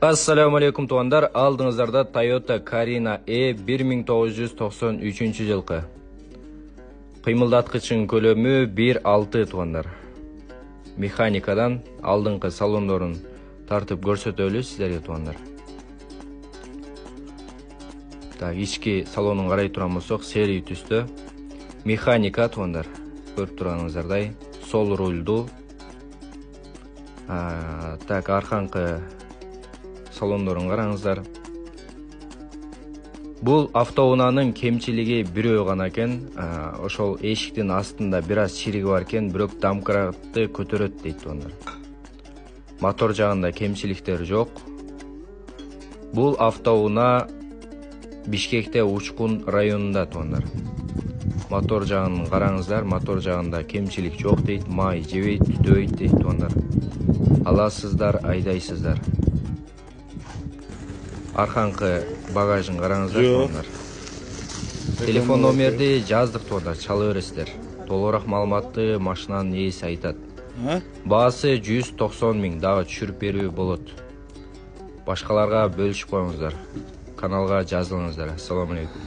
Assalamu alaikum tuğanlar. Aldığınızlarda Toyota Carina E 1993 жылқы. Кыймылдаткычын көлөмү 1.6 туғандар. Механикадан алдыңкы салондорун тартып көрсөтөлү сиздерге туғандар. Так, ички салонун карай турган болсок, серий түстө. Механика туғандар. Көрүп турганыңыздардай, сол рулду. Так, арканкы салондорун караңыздар. Бул автоунаанын кемчилиги бирөө гана экен. Ошол эшиктин астында бир аз чириги бар экен, бирок домкратты көтөрөт дейт тугандар. Мотор жагында кемчиликтер жок. Бул автоунаа Бишкекте Учкун районунда тугандар. Мотор жагын караңыздар, мотор жагында кемчилик жок дейт, май жебейт, түтөбөйт дейт тугандар. Аласыздар, айдайсыздар. Арканкы багажын караңыздар тугандар. Телефон номерди жаздык тугандар, чала бересиздер. Толугураак маалыматты машинанын ээси айтат. Баасы 190 000, дагы түшүрүп берүү болот. Башкаларга бөлүшүп коюңуздар. Каналга жазылыңыздар. Ассаламу алейкум.